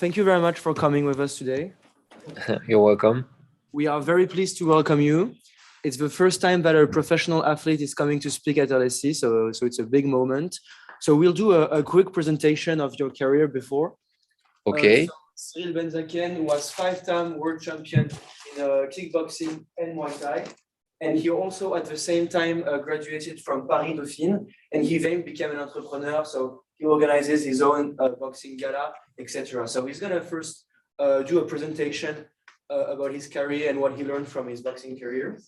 Thank you very much for coming with us today. You're welcome. We are very pleased to welcome you. It's the first time that a professional athlete is coming to speak at LSE, so it's a big moment. So we'll do a quick presentation of your career before. Okay. Cyril Benzaquen was 5-time world champion in kickboxing and Muay Thai. And he also, at the same time, graduated from Paris Dauphine, and he then became an entrepreneur. So he organizes his own boxing gala, etc. So he's gonna first do a presentation about his career and what he learned from his boxing career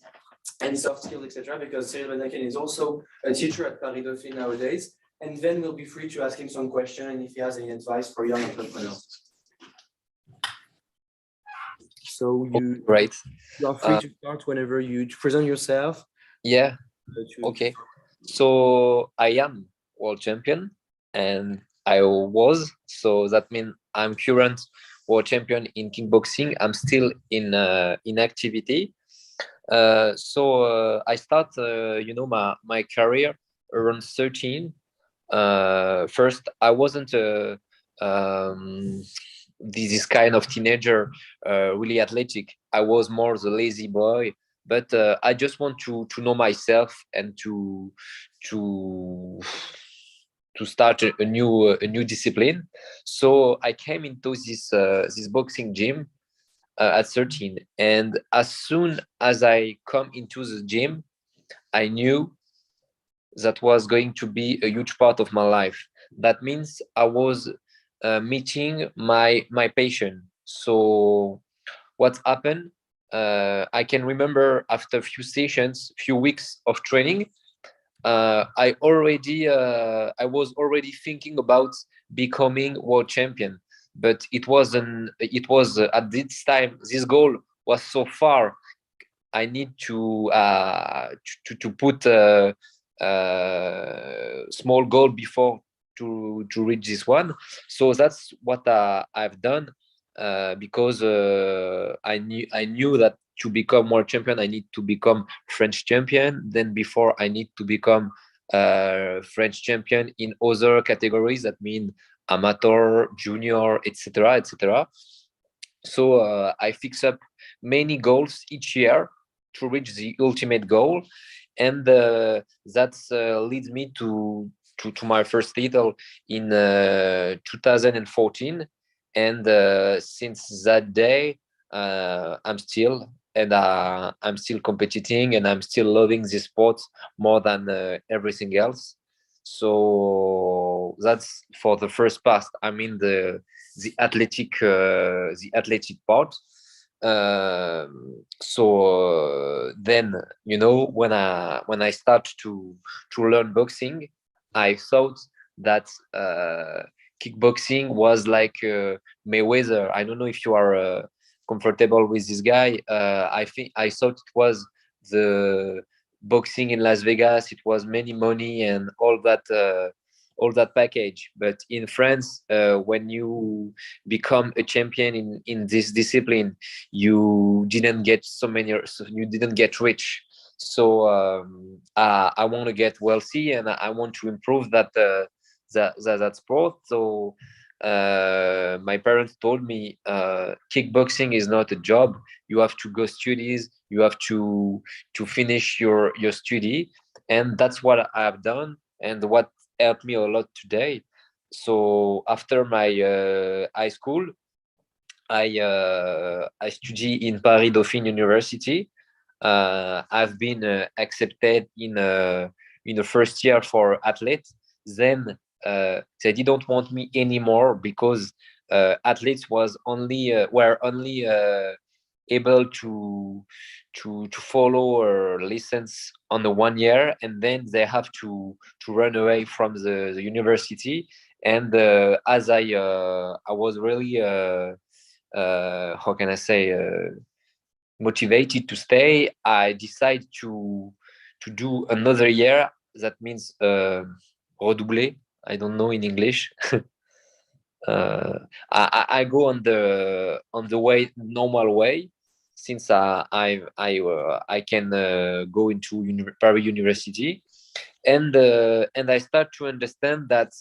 and soft skills, etc. Because Cyril Benzaquen is also a teacher at Paris Dauphine nowadays. And then we'll be free to ask him some questions and if he has any advice for young entrepreneurs. So you are free to start whenever you present yourself. Yeah. Okay. So I am world champion, and I was. So that means I'm current world champion in kickboxing. I'm still in activity. So I start, my career around 13. First, I wasn't this kind of teenager, really athletic. I was more the lazy boy, but I just want to know myself and to start a new discipline. So I came into this boxing gym at 13, and as soon as I come into the gym, I knew that was going to be a huge part of my life. That means I was meeting my passion. So what happened? I can remember after a few sessions, few weeks of training, I was already thinking about becoming world champion, but it was at this time, this goal was so far. I need to put a small goal before to reach this one. So that's what I've done, because I knew that to become world champion, I need to become French champion. Then before I need to become French champion in other categories. That means amateur, junior, etc., etc. So I fix up many goals each year to reach the ultimate goal, and that leads me to my first title in 2014. And since that day, I'm still competing, and I'm still loving this sport more than everything else. So that's for the first part. I mean the athletic part. Then, when I start to learn boxing, I thought that kickboxing was like Mayweather. I don't know if you are comfortable with this guy. I thought it was the boxing in Las Vegas. It was many money and all that package. But in France, when you become a champion in this discipline, you didn't get you didn't get rich. So I want to get wealthy, and I want to improve that sport. So my parents told me, kickboxing is not a job. You have to go studies. You have to finish your study, and that's what I have done, and what helped me a lot today. So after my high school, I study in Paris Dauphine University. I've been accepted in the first year for athletes. Then they didn't want me anymore because athletes were only able to follow lessons on the 1 year, and then they have to run away from the university. And as I was really how can I say, motivated to stay, I decided to do another year. That means redoubler. I don't know in English. I go on the normal way, since I can go into Paris University, and I start to understand that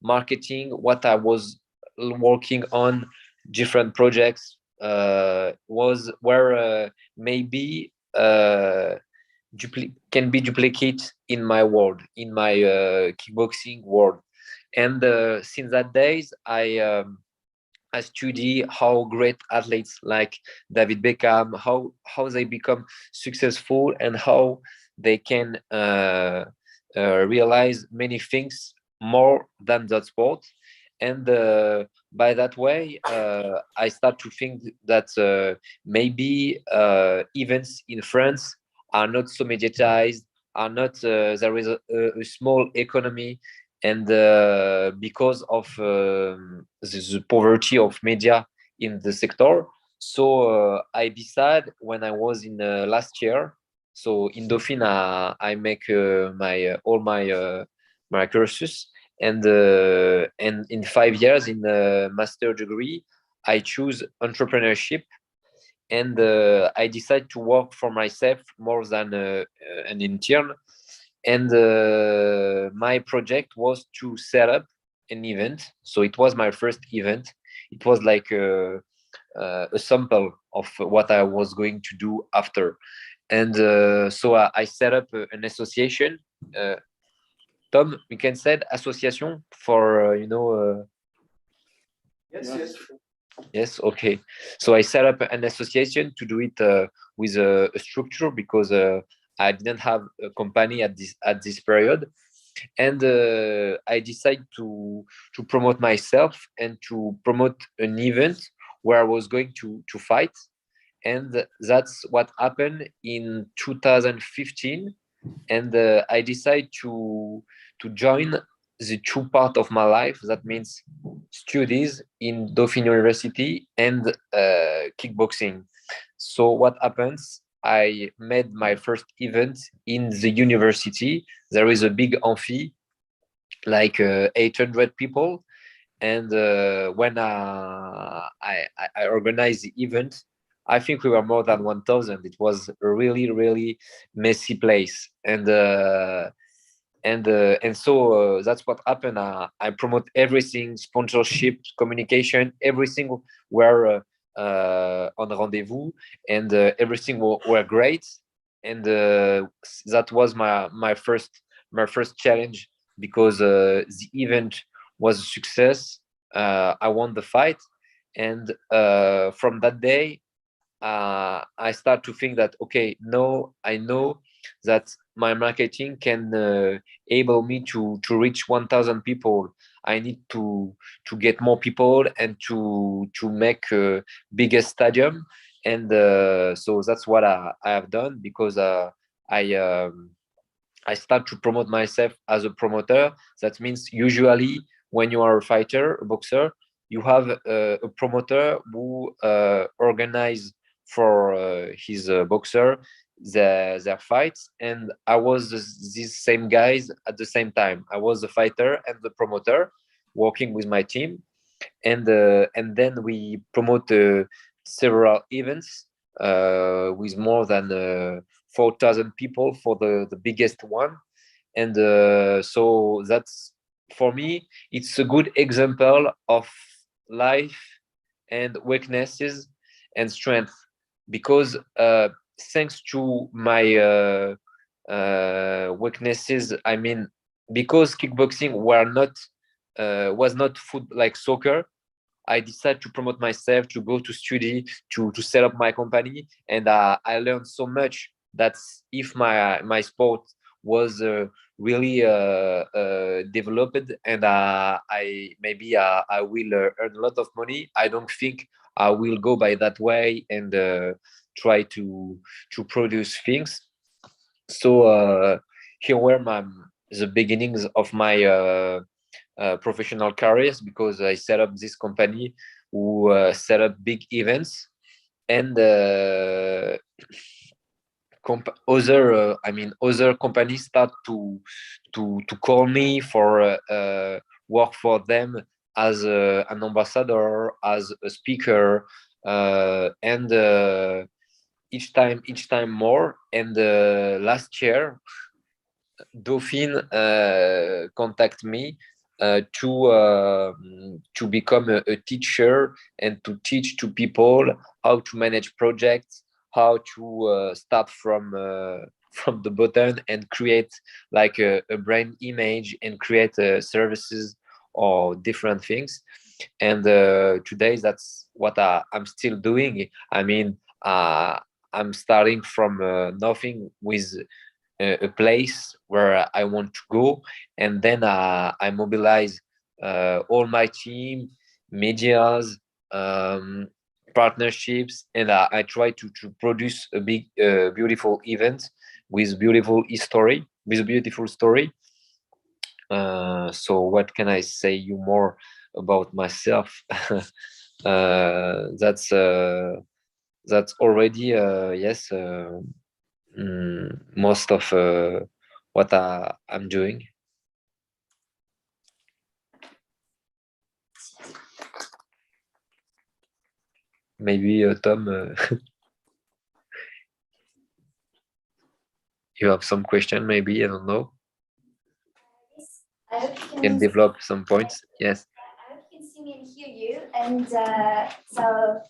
marketing, what I was working on different projects was where maybe can be duplicated in my world, in my kickboxing world. And since that days, I study how great athletes like David Beckham, how they become successful and how they can realize many things more than that sport. And by that way, I start to think that maybe events in France are not so mediatized, are not there is a small economy, and because of the poverty of media in the sector. So I decided when I was in last year, so in Dauphine I make my all my courses, and in 5 years in the master degree I choose entrepreneurship, and I decide to work for myself more than an intern. And my project was to set up an event. So it was my first event. It was like a sample of what I was going to do after. And so I set up an association. Tom, we can say association for Yes. Yes, okay. So I set up an association to do it with a structure, because I didn't have a company at this period, and I decided to promote myself and to promote an event where I was going to fight, and that's what happened in 2015. And I decided to join the two part of my life. That means studies in Dauphine University and kickboxing. So what happens? I made my first event in the university. There is a big amphi, like 800 people. And when I organized the event, I think we were more than 1,000. It was a really, really messy place. And so that's what happened. I promote everything, sponsorship, communication, everything were on rendezvous, and everything were great. And that was my first challenge, because the event was a success. I won the fight, and from that day, I start to think that, okay, no, I know that my marketing can able me to reach 1,000 people. I need to get more people and to make a bigger stadium, and so that's what I have done, because I I start to promote myself as a promoter. That means usually when you are a fighter, a boxer, you have a promoter who organize for his boxer their fights. And I was these same guys at the same time. I was the fighter and the promoter working with my team. And then we promote several events with more than 4,000 people for the biggest one. And so that's, for me, it's a good example of life and weaknesses and strength, because thanks to my weaknesses, I mean, because kickboxing was not foot like soccer, I decided to promote myself, to go to study, to set up my company, and I learned so much that if my sport was really developed, and I will earn a lot of money, I don't think I will go by that way and try to produce things. So here were the beginnings of my professional careers, because I set up this company who set up big events, and other companies start to call me for work for them as an ambassador, as a speaker, and each time more. And last year, Dauphine contact me to become a teacher and to teach to people how to manage projects, how to start from the bottom and create like a brand image and create services or different things. And today that's what I'm still doing. I mean, I'm starting from nothing with a place where I want to go, and then I mobilize all my team, medias, um, partnerships, and I try to produce a big, beautiful event with beautiful history, with beautiful story. So what can I say you more about myself? That's already yes. Most of what I'm doing. Maybe Tom, you have some question, maybe, I don't know. Yes, I hope you Can develop some points. Yes. I hope you can see me and hear you. And so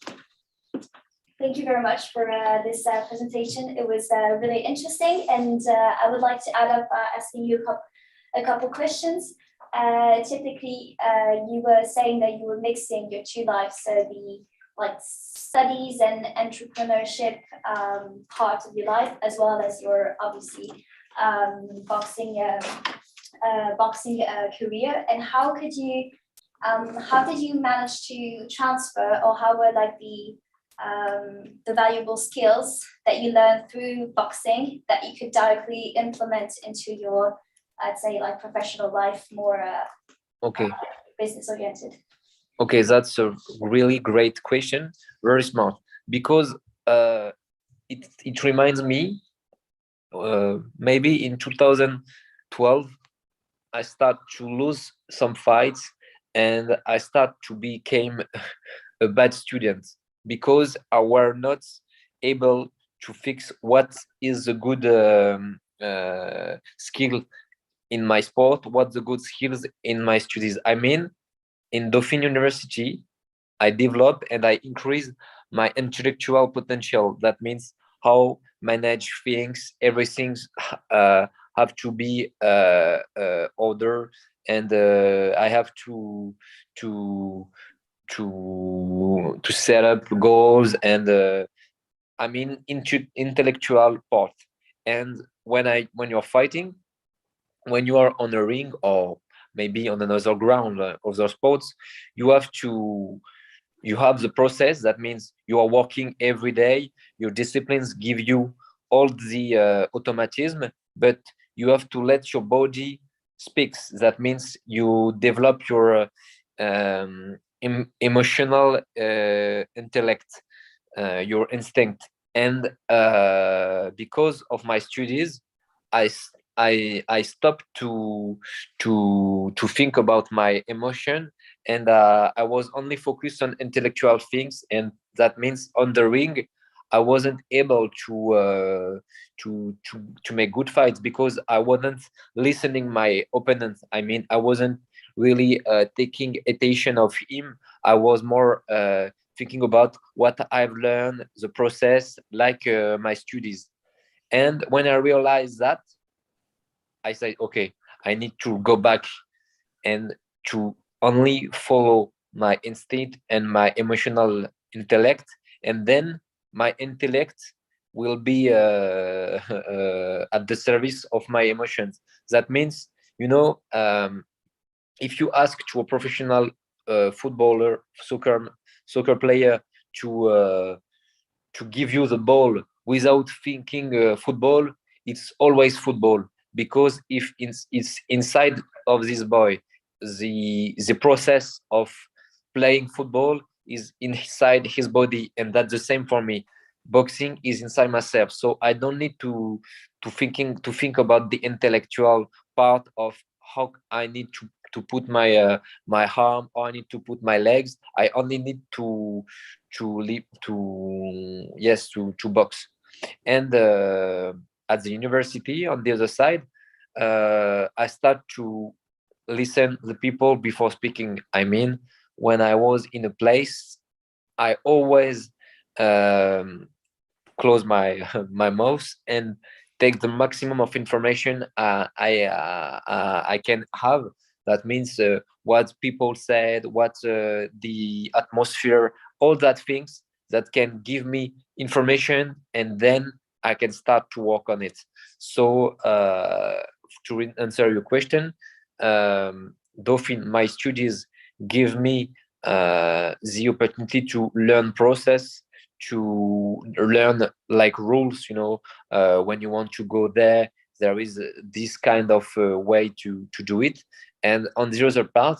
thank you very much for this presentation. It was really interesting. And I would like to add up asking you a couple questions. Typically, you were saying that you were mixing your two lives, so the like studies and entrepreneurship part of your life, as well as your obviously boxing career. And how did you manage to transfer, or how were like the valuable skills that you learned through boxing that you could directly implement into your, I'd say, like professional life, more okay, business oriented? Okay, that's a really great question. Very smart, because it reminds me maybe in 2012 I start to lose some fights, and I start to become a bad student because I were not able to fix what is a good skill in my sport, what's the good skills in my studies. I mean, in Dauphine University, I develop and I increase my intellectual potential. That means how manage things, everything have to be order, and I have to to set up goals, and I mean intellectual part. And when you're fighting, when you are on a ring or maybe on another ground, other sports, you have the process. That means you are working every day, your disciplines give you all the automatism, but you have to let your body speaks. That means you develop your emotional intellect, your instinct. And because of my studies, I I stopped to think about my emotion, and I was only focused on intellectual things, and that means on the ring, I wasn't able to make good fights because I wasn't listening my opponent. I mean, I wasn't really taking attention of him. I was more thinking about what I've learned, the process, like my studies. And when I realized that, I said, okay, I need to go back and to only follow my instinct and my emotional intellect, and then my intellect will be at the service of my emotions. That means, if you ask to a professional footballer, soccer player to give you the ball without thinking football, it's always football, because if it's inside of this boy, the process of playing football is inside his body, and that's the same for me. Boxing is inside myself, so I don't need to think about the intellectual part of how I need to put my arm, or I need to put my legs. I only need to box. And at the university, on the other side, I start listen the people before speaking. I mean, when I was in a place, I always close my my mouth and take the maximum of information I can have. That means what people said, what the atmosphere, all that things that can give me information, and then I can start to work on it. So to answer your question, Dauphine, my studies give me the opportunity to learn process, to learn like rules, when you want to go there is this kind of way to do it. And on the other part,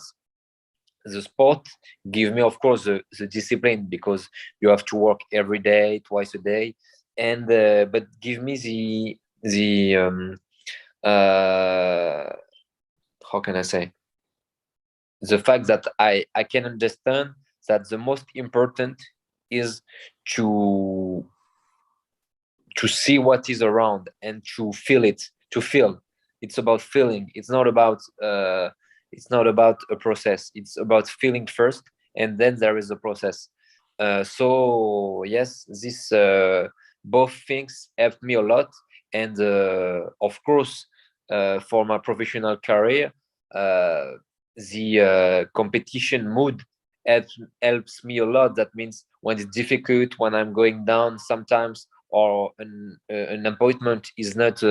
the sport give me, of course, the discipline, because you have to work every day, twice a day, and but give me the how can I say, the fact that I can understand that the most important is to see what is around and to feel it, to feel. It's about feeling. It's not about a process. It's about feeling first, and then there is a process. So yes, this both things helped me a lot. And of course, for my professional career, the competition mood helps me a lot. That means when it's difficult, when I'm going down sometimes, or an appointment is not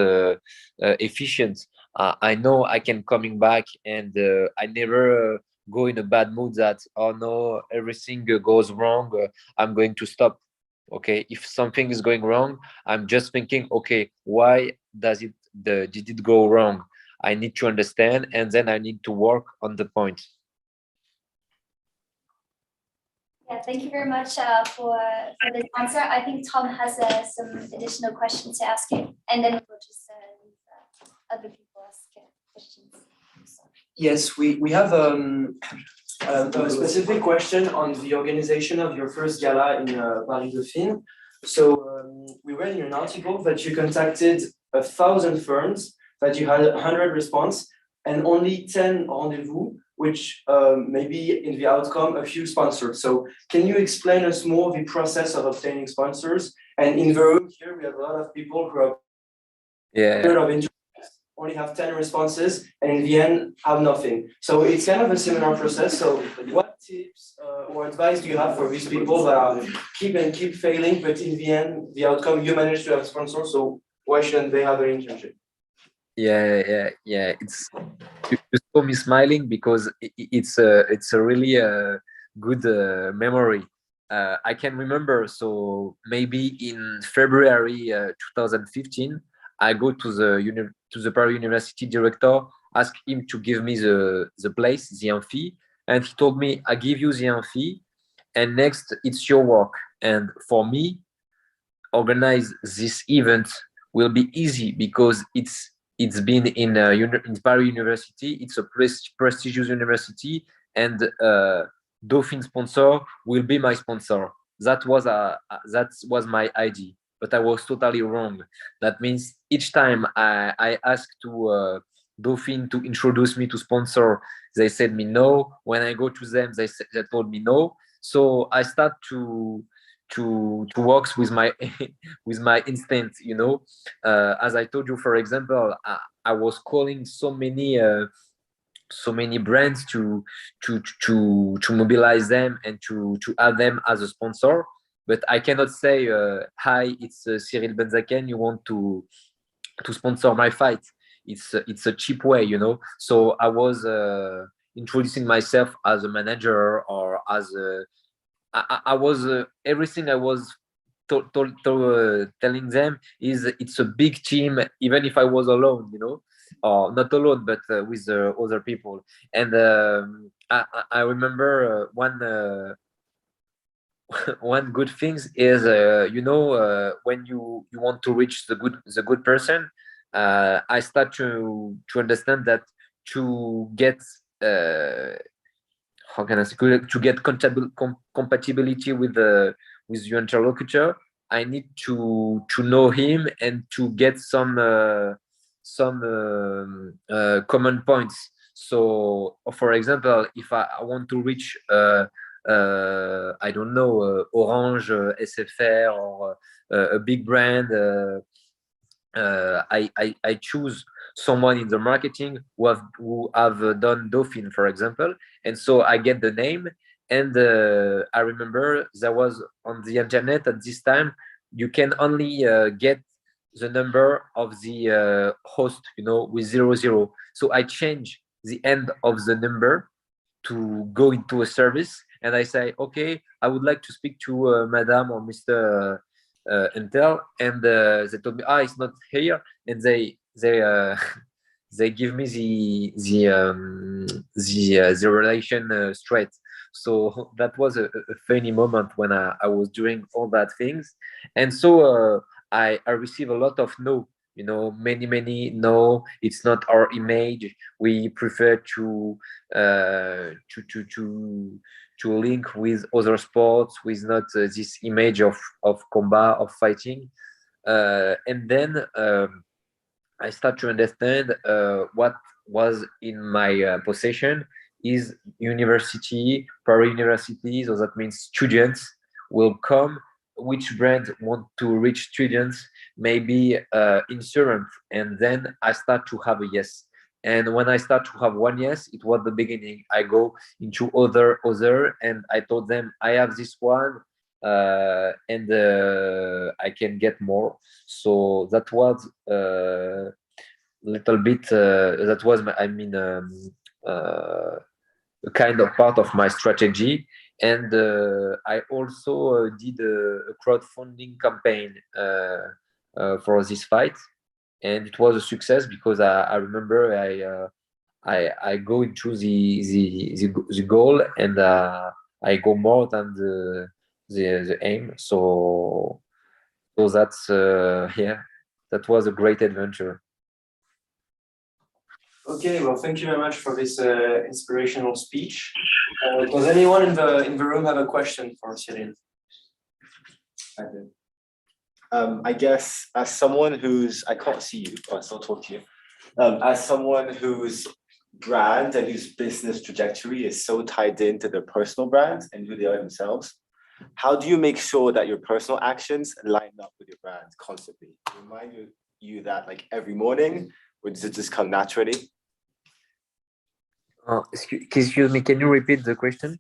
efficient, I know I can coming back, and I never go in a bad mood that, oh no, everything goes wrong, I'm going to stop. Okay, if something is going wrong, I'm just thinking, okay, why did it go wrong? I need to understand, and then I need to work on the point. Yeah, thank you very much for this answer. I think Tom has some additional questions to ask you, and then we'll just leave other people ask questions. Yes, we have a specific question on the organization of your first gala in Paris Dauphine. So we read in an article that you contacted 1,000 firms, that you had 100 response, and only 10 rendezvous, which maybe in the outcome a few sponsors. So can you explain us more the process of obtaining sponsors? And in the room here, we have a lot of people who have only have 10 responses, and in the end have nothing. So it's kind of a similar process. So what tips or advice do you have for these people that are keep failing, but in the end, the outcome, you manage to have a sponsor, so why shouldn't they have an internship? Yeah. It's, you saw me smiling because it's a really good memory. I can remember. So maybe in February 2015, I go to the Paris University director, ask him to give me the place, the amphi, and he told me, I give you the amphi, and next it's your work. And for me, organize this event will be easy because it's been in Paris University. It's a prestigious university, and Dauphine sponsor will be my sponsor. That was my idea, but I was totally wrong. That means each time I asked to Dauphine to introduce me to sponsor, they said me no. When I go to them, they told me no. So I start to work with my with my instinct, as I told you. For example, I was calling so many brands to mobilize them and to add them as a sponsor, but I cannot say, hi, it's Cyril Benzaquen, you want to sponsor my fight. It's a cheap way, so I was introducing myself as a manager, or as a I was everything I was telling them is it's a big team, even if I was alone, or not alone, but with other people. And I remember one good thing is, when you want to reach the good person, I start to understand that to get how can I say, to get compatibility with your interlocutor, I need to know him and to get some common points. So, for example, if I want to reach, I don't know, Orange, SFR, or a big brand, I choose someone in the marketing who have done Dauphine, for example, and so I get the name. And I remember there was on the internet at this time, you can only get the number of the host, with 00. So I change the end of the number to go into a service, and I say, okay, I would like to speak to Madame or Mr. Intel, and they told me, it's not here, and they they give me the relation straight. So that was a funny moment when I was doing all that things, and so I receive a lot of no, many no. It's not our image. We prefer to link with other sports, with not this image of combat, of fighting, and then I start to understand what was in my possession is university, para-university, so that means students will come, which brand want to reach students, maybe insurance, and then I start to have a yes. And when I start to have one yes, it was the beginning. I go into other, and I told them I have this one, and I can get more. So that was little bit. That was a kind of part of my strategy. And I also did a crowdfunding campaign for this fight, and it was a success because I remember I go into the goal, and I go more than the aim. So that's yeah, that was a great adventure. Okay, well, thank you very much for this inspirational speech. Does anyone in the room have a question for Cyril? I do. I guess as someone I can't see you, but I'll still talk to you. As someone whose brand and whose business trajectory is so tied into their personal brand and who they are themselves, how do you make sure that your personal actions line up with your brand constantly? Remind you that like every morning, or does it just come naturally? Excuse me, can you repeat the question?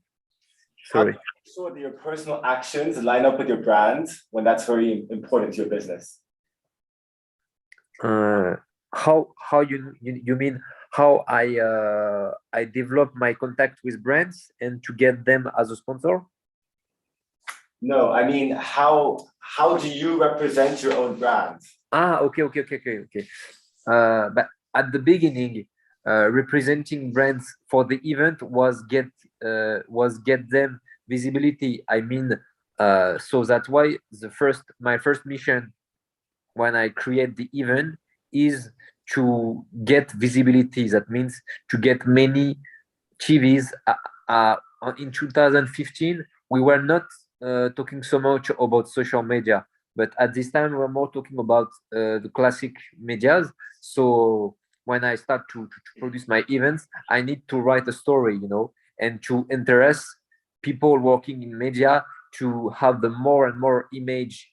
Sorry. How do you make sure that your personal actions line up with your brand when that's very important to your business? How you mean how I develop my contact with brands and to get them as a sponsor? No, I mean how do you represent your own brand? Okay. But at the beginning, representing brands for the event was get them visibility. I mean, so that's why my first mission when I create the event is to get visibility. That means to get many TVs. In 2015, we were not talking so much about social media, but at this time we're more talking about the classic medias. So when I start to produce my events, I need to write a story, and to interest people working in media to have the more and more image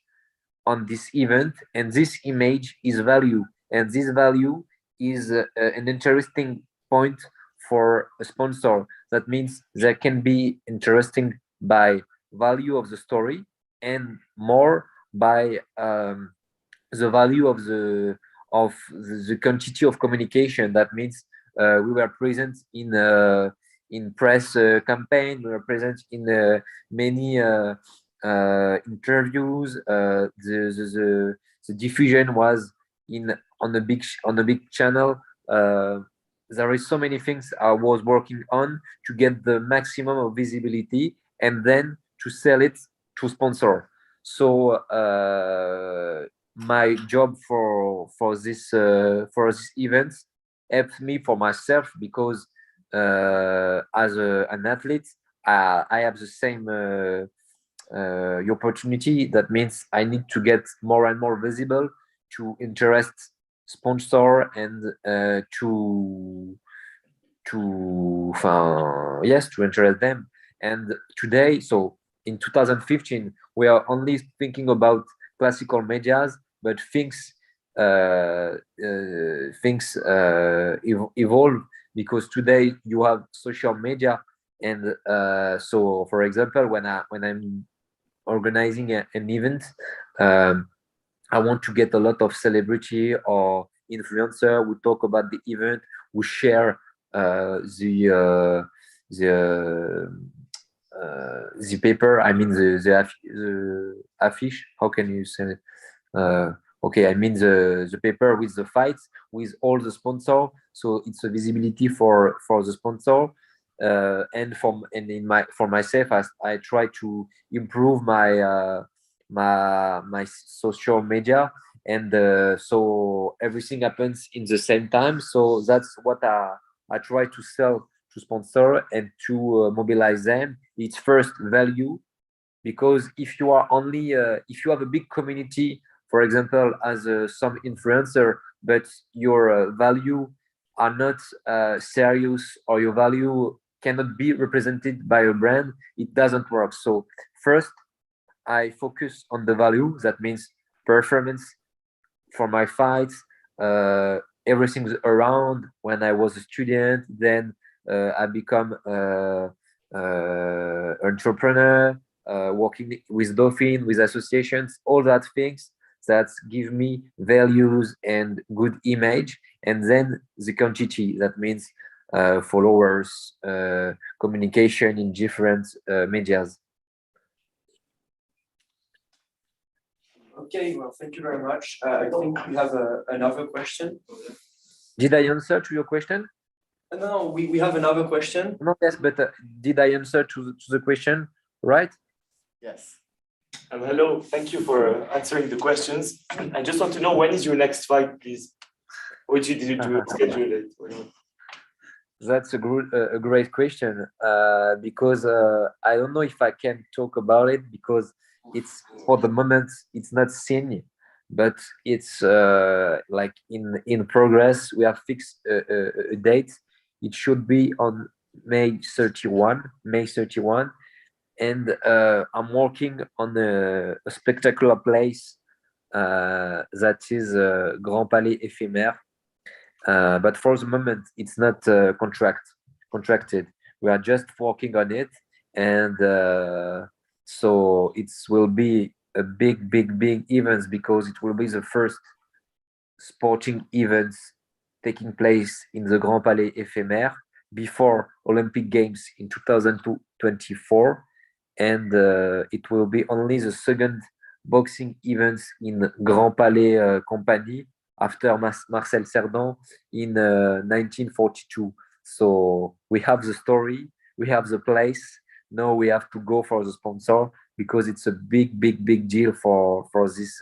on this event, and this image is value, and this value is an interesting point for a sponsor. That means they can be interesting by value of the story and more by the value of the quantity of communication. That means we were present in press campaign, we were present in many interviews. The diffusion was on a big channel. There is so many things I was working on to get the maximum of visibility and then to sell it to sponsor. So my job for this event helped me for myself, because as an athlete, I have the same opportunity. That means I need to get more and more visible to interest sponsor and yes, to interest them. And today, so in 2015, we are only thinking about classical medias, but things evolve, because today you have social media. And so, for example, when I'm organizing an event, I want to get a lot of celebrity or influencer who talk about the event, who share the paper. I mean the affiche. How can you say it? Okay, I mean the paper with the fights, with all the sponsor. So it's a visibility for the sponsor. And for myself, I try to improve my social media. And so everything happens in the same time. So that's what I try to sell to sponsor and to mobilize them. It's first value, because if you are only if you have a big community, for example, as some influencer, but your value are not serious, or your value cannot be represented by a brand, it doesn't work. So first, I focus on the value. That means performance for my fights, everything around. When I was a student, then I become entrepreneur, working with Dauphin, with associations, all that things that give me values and good image. And then the quantity, that means followers, communication in different medias. Okay, well, thank you very much. I think we have another question. Did I answer to your question? No, we have another question. No, yes, but did I answer to the question, right? Yes. Hello, thank you for answering the questions. I just want to know, when is your next fight, please? Or did you schedule it? That's a great question, because I don't know if I can talk about it, because it's, for the moment, it's not seen, but it's like in progress. We have fixed a date. It should be on May 31, and I'm working on a spectacular place that is Grand Palais Éphémère. But for the moment, it's not contracted. We are just working on it, and so it will be a big event, because it will be the first sporting events taking place in the Grand Palais Éphémère before Olympic Games in 2024, and it will be only the second boxing events in Grand Palais Company after Marcel Cerdan in 1942. So we have the story, we have the place. Now we have to go for the sponsor, because it's a big deal for this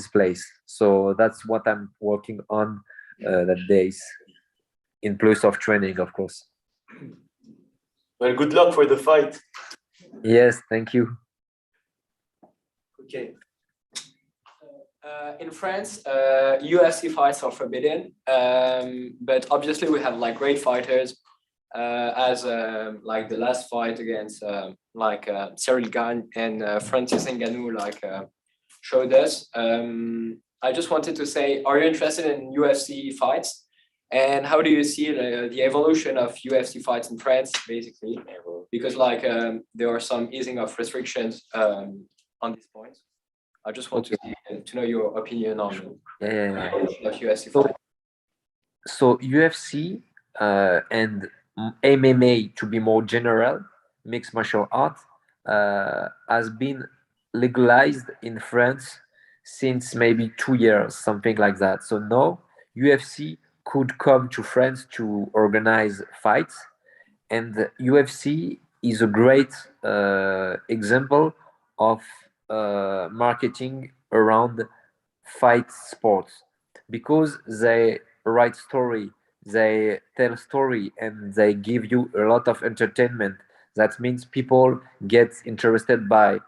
place. So that's what I'm working on that days, in plus of training, of course. Well, good luck for the fight. Yes, thank you. Okay. In France, UFC fights are forbidden, but obviously we have like great fighters, as like the last fight against Cyril Benzaquen and Francis Ngannou showed us. I just wanted to say, are you interested in UFC fights? And how do you see the evolution of UFC fights in France, basically? Because there are some easing of restrictions on this point. I just want to know your opinion on UFC fight. So UFC and MMA, to be more general, mixed martial art, has been legalized in France since maybe 2 years, something like that. So now UFC could come to France to organize fights, and UFC is a great example of marketing around fight sports, because they write story, they tell story, and they give you a lot of entertainment. That means people get interested by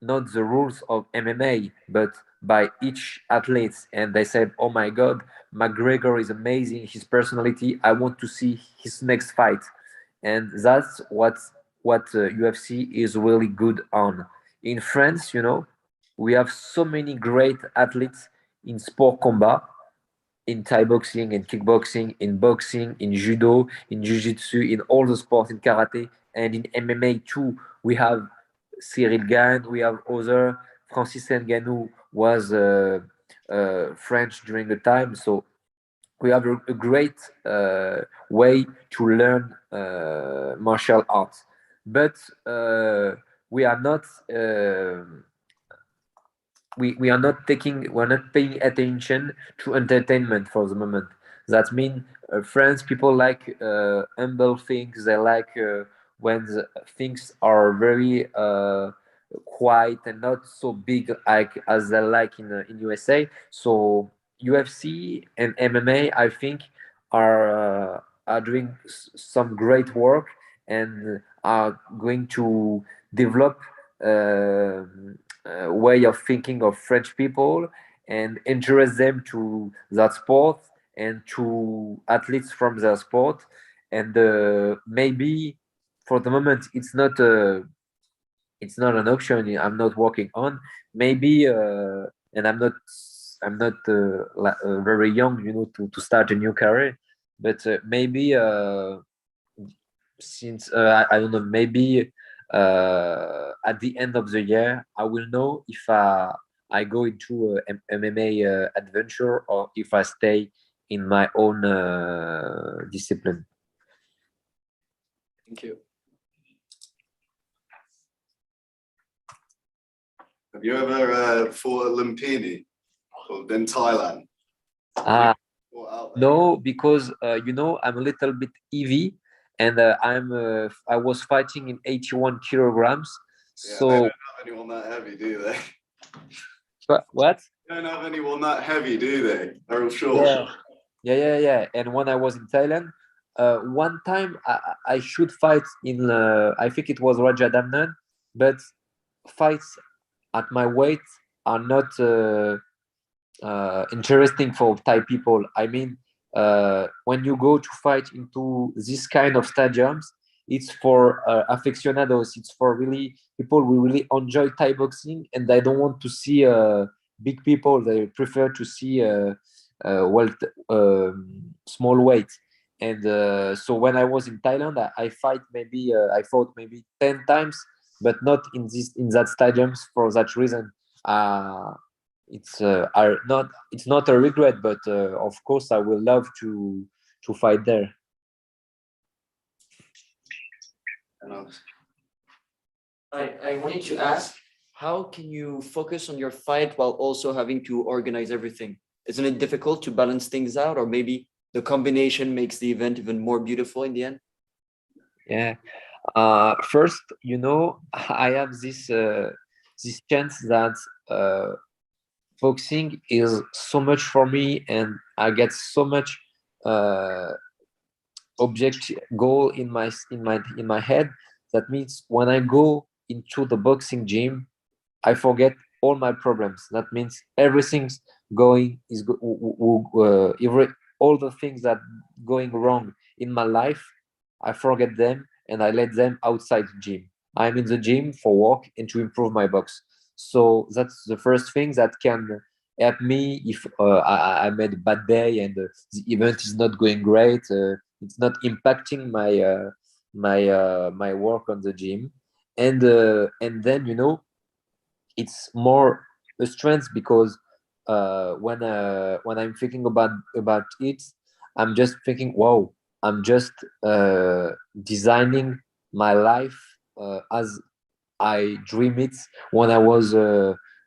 not the rules of MMA, but by each athlete. And they said, "Oh my God, McGregor is amazing. His personality. I want to see his next fight." And that's what UFC is really good on. In France, we have so many great athletes in sport combat, in Thai boxing, in kickboxing, in boxing, in judo, in jiu-jitsu, in all the sports, in karate, and in MMA too. We have Cyril Gann, we have other. Francis Ngannou was French during the time, so we have a great way to learn martial arts. But we are not we're not paying attention to entertainment for the moment. That means France people like humble things. They like when the things are very quiet and not so big like as they like in USA. So UFC and MMA, I think, are doing some great work and are going to develop way of thinking of French people and interest them to that sport and to athletes from their sport. And maybe for the moment it's not an option I'm not working on. Maybe and I'm not very young, to start a new career. But maybe since I don't know, maybe at the end of the year, I will know if I go into a MMA adventure or if I stay in my own discipline. Thank you. Have you ever fought a Lumpini in Thailand? Fought out there? No, because I'm a little bit heavy, and I was fighting in 81 kilograms. Yeah, So they don't have anyone that heavy, do they? what? They don't have anyone that heavy, do they? They're all short. Yeah. And when I was in Thailand, one time I should fight in I think it was Raja Damnan, but fights at my weight are not interesting for Thai people. I mean, when you go to fight into this kind of stadiums, it's for aficionados. It's for really people who really enjoy Thai boxing, and they don't want to see big people. They prefer to see small weight. And so when I was in Thailand, I fought maybe 10 times, but not in that stadiums for that reason. It's not a regret, but of course I will love to fight there. I wanted to ask, how can you focus on your fight while also having to organize everything? Isn't it difficult to balance things out, or maybe the combination makes the event even more beautiful in the end? Yeah. First, I have this chance that boxing is so much for me, and I get so much goal in my head. That means when I go into the boxing gym, I forget all my problems. That means everything's going is all the things that going wrong in my life, I forget them and I let them outside the gym. I'm in the gym for work and to improve my box. So that's the first thing that can help me if I made a bad day and the event is not going great. It's not impacting my work on the gym, and then it's more a strength because when I'm thinking about it, I'm just thinking, wow, I'm just designing my life as I dream it when I was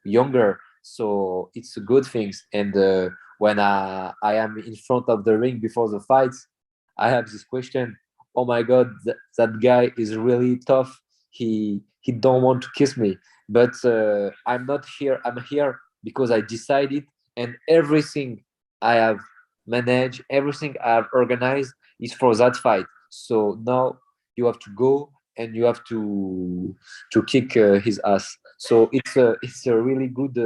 younger. So it's a good thing. And when I am in front of the ring before the fights, I have this question: oh my God, that guy is really tough. He don't want to kiss me, but I'm not here. I'm here because I decided, and everything I have managed, everything I have organized is for that fight. So now you have to go and you have to kick his ass. So it's a really good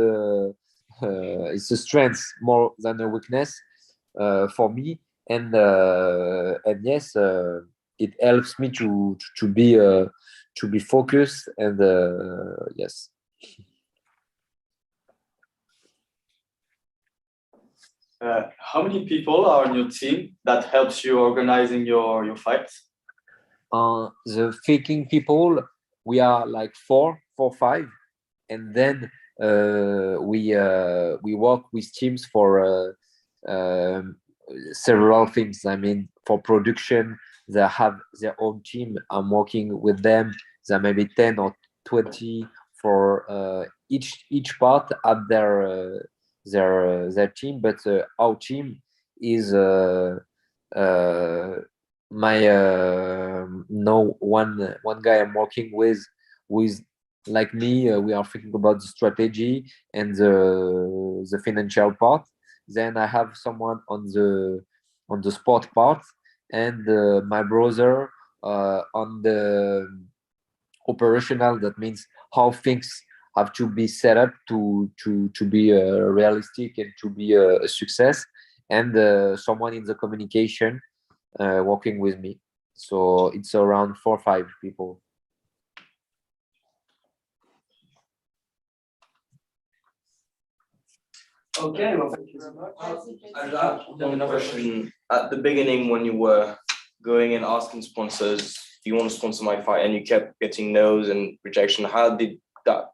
it's a strength more than a weakness for me, and yes, it helps me to be focused, and yes. How many people are on your team that helps you organizing your fights? The faking people, we are like four, five, and then we work with teams for several things. I mean, for production, they have their own team. I'm working with them. There may be 10 or 20 for each part at their team, but our team is my no one guy I'm working with who is like me. We are thinking about the strategy and the financial part. Then I have someone on the sport part, and my brother on the operational. That means how things have to be set up to be realistic and to be a success, and someone in the communication working with me. So it's around 4 or 5 people. Okay, well, thank you very much. Another question. At the beginning, when you were going and asking sponsors, do you want to sponsor my fight, and you kept getting no's and rejection, how did that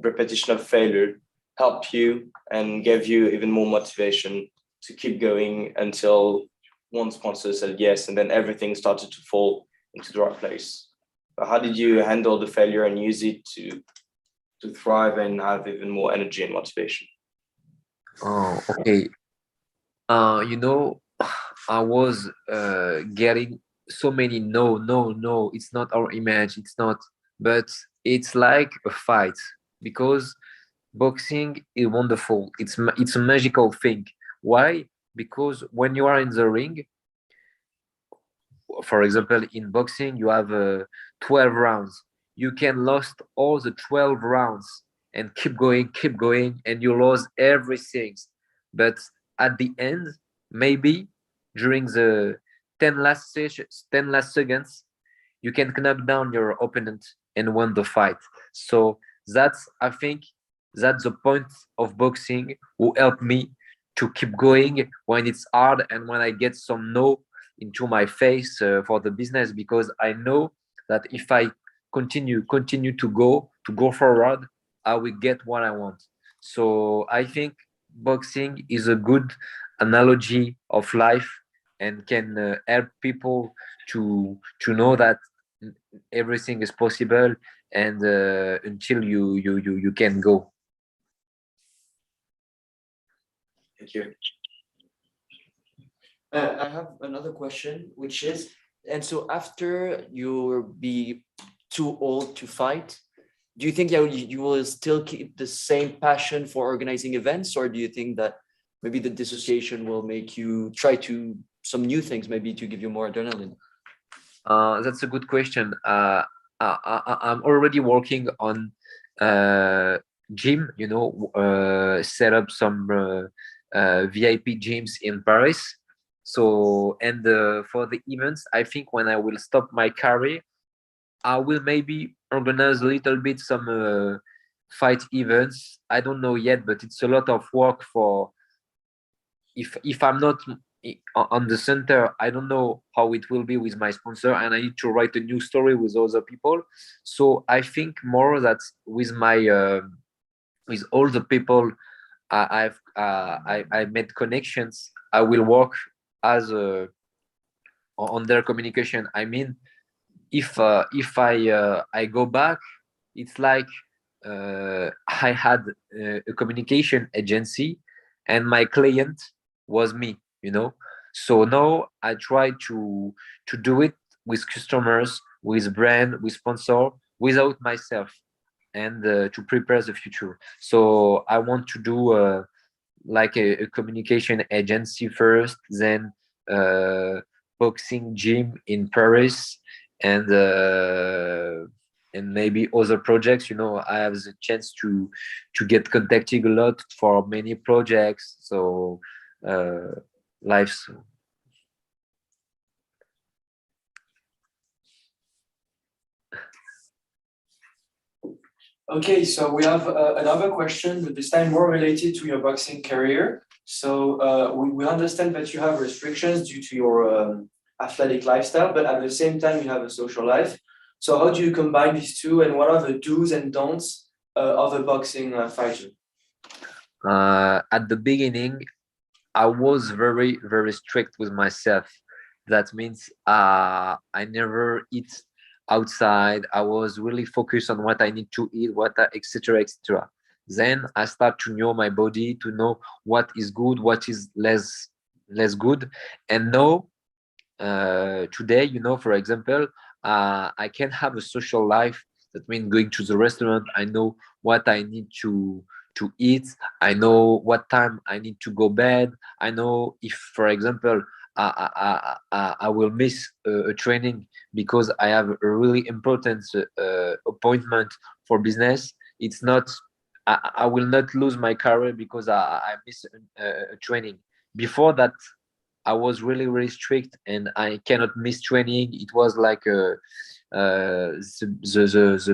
repetition of failure help you and gave you even more motivation to keep going until one sponsor said yes, and then everything started to fall into the right place? But how did you handle the failure and use it to thrive and have even more energy and motivation? Oh, okay. You know, I was getting so many no, it's not our image, it's not, but it's like a fight, because boxing is wonderful. It's a magical thing. Why? Because when you are in the ring, for example, in boxing, you have 12 rounds. You can lose all the 12 rounds and keep going, and you lose everything. But at the end, maybe during the 10 last sessions, 10 last seconds, you can knock down your opponent and win the fight. So I think that's the point of boxing, who helped me to keep going when it's hard and when I get some no into my face for the business, because I know that if I continue to go forward, I will get what I want. So I think boxing is a good analogy of life, and can help people to know that everything is possible, and until you can go. Thank you. I have another question, which is, and so after you'll be too old to fight, do you think you will still keep the same passion for organizing events, or do you think that maybe the dissociation will make you try to some new things, maybe to give you more adrenaline? That's a good question. I'm already working on gym, set up some VIP gyms in Paris. So, and for the events, I think when I will stop my career, I will maybe organize a little bit some fight events. I don't know yet, but it's a lot of work for, if I'm not on the center, I don't know how it will be with my sponsor, and I need to write a new story with other people. So I think more that with my with all the people I made connections, I will work as on their communication. I mean, if I go back, it's like I had a communication agency, and my client was me. So now I try to do it with customers, with brand, with sponsor, without myself, and to prepare the future. So I want to do like a communication agency first, then boxing gym in Paris, and maybe other projects. I have the chance to get contacted a lot for many projects. So life. Okay, so we have another question, but this time more related to your boxing career. So we understand that you have restrictions due to your athletic lifestyle, but at the same time you have a social life. So how do you combine these two, and what are the do's and don'ts of a boxing fighter? At the beginning, I was very, very strict with myself. That means I never eat outside. I was really focused on what I need to eat, etc., etc. Then I start to know my body, to know what is good, what is less good, and now today, for example, I can have a social life. That means going to the restaurant. I know what I need to eat. I know what time I need to go bed. I know if, for example, I will miss a training because I have a really important appointment for business. It's not. I will not lose my career because I miss a training. Before that, I was really, really strict, and I cannot miss training. It was like the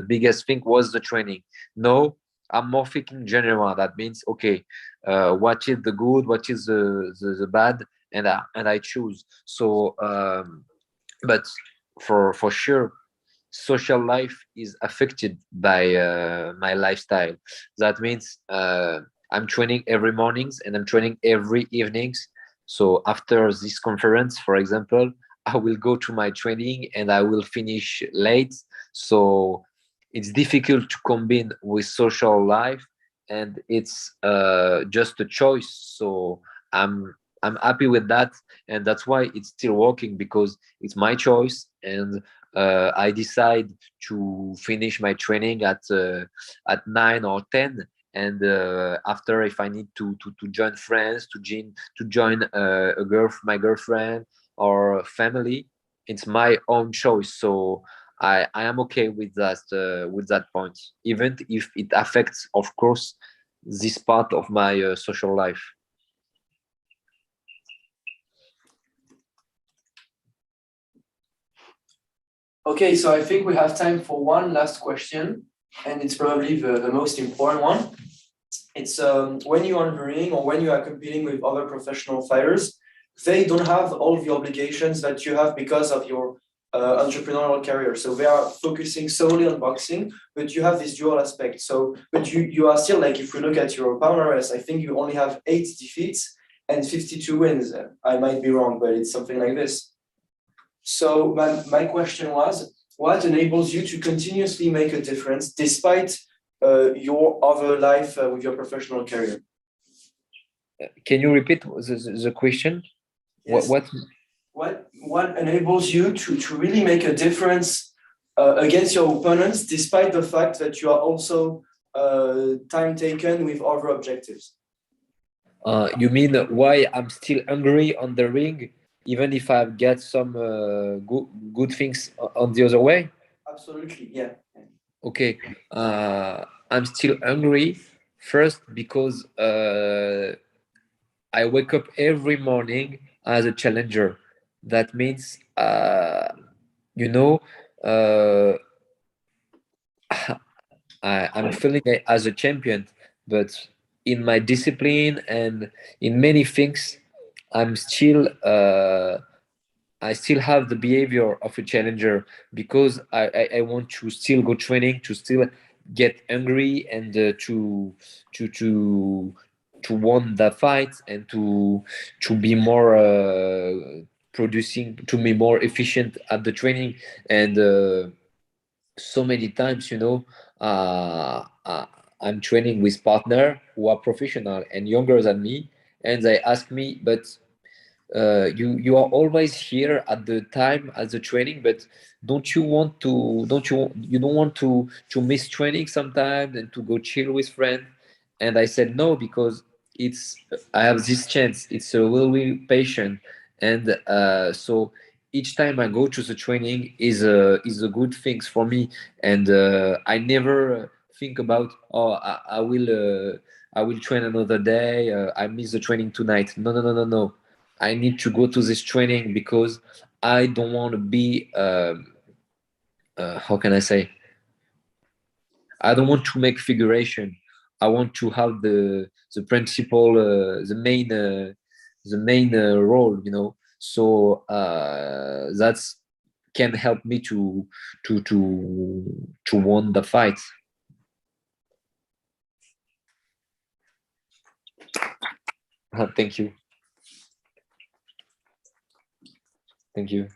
biggest thing was the training. No, I'm more thinking general. That means, okay, what is the good, what is the bad, and I choose. So, but for sure, social life is affected by my lifestyle. That means I'm training every mornings and I'm training every evenings. So after this conference, for example, I will go to my training and I will finish late. So it's difficult to combine with social life, and it's just a choice. So I'm happy with that, and that's why it's still working, because it's my choice, and I decide to finish my training at 9 or 10, and after, if I need to join friends, to join my girlfriend or family, it's my own choice. So I am okay with that point, even if it affects, of course, this part of my social life. Okay, so I think we have time for one last question, and it's probably the most important one. It's when you are in the ring or when you are competing with other professional fighters, they don't have all the obligations that you have because of your entrepreneurial career. So they are focusing solely on boxing, but you have this dual aspect. So, but you are still, like, if we look at your palmarès, I think you only have 8 defeats and 52 wins. I might be wrong, but it's something like this. So my question was, what enables you to continuously make a difference despite your other life with your professional career? Can you repeat the question? Yes. What enables you to really make a difference against your opponents, despite the fact that you are also time taken with other objectives? You mean why I'm still hungry on the ring, even if I've got some good things on the other way? Absolutely, yeah. Okay, I'm still hungry first because I wake up every morning as a challenger. That means, you know, uh, I'm feeling as a champion, but in my discipline and in many things, I'm still I still have the behavior of a challenger, because I want to still go training, to still get angry, and to to to won the fight, and to be more producing, to be more efficient at the training. And so many times, I'm training with partner who are professional and younger than me, and they ask me, but you are always here at the time as the training, but you don't want to miss training sometimes and to go chill with friends? And I said no, because I have this chance. It's a really patient, and so each time I go to the training is a good thing for me, and I never think about, oh, I will train another day. I miss the training tonight. No, no, no, no, no. I need to go to this training because I don't want to be. How can I say? I don't want to make figuration. I want to have the principal, the main role, you know. So that's can help me to win the fight. Thank you. Thank you.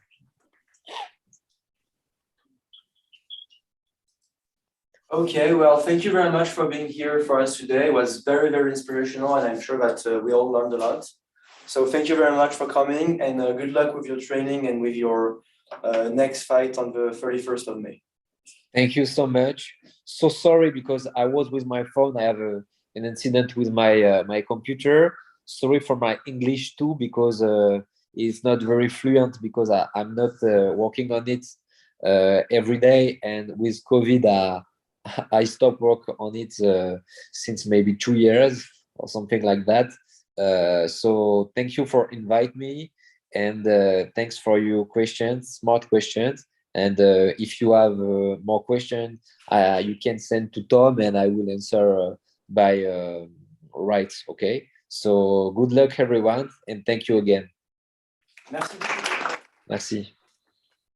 Okay, well, thank you very much for being here for us today. It was very, very inspirational, and I'm sure that we all learned a lot. So thank you very much for coming, and good luck with your training and with your next fight on the 31st of May. Thank you so much. So sorry because I was with my phone. I have an incident with my my computer. Sorry for my English too, because it's not very fluent, because I'm not working on it every day, and with COVID I stopped work on it since maybe 2 years or something like that. So thank you for inviting me, and thanks for your questions, smart questions. And if you have more questions, you can send to Tom, and I will answer by right. Okay. So good luck, everyone, and thank you again. Merci. Merci.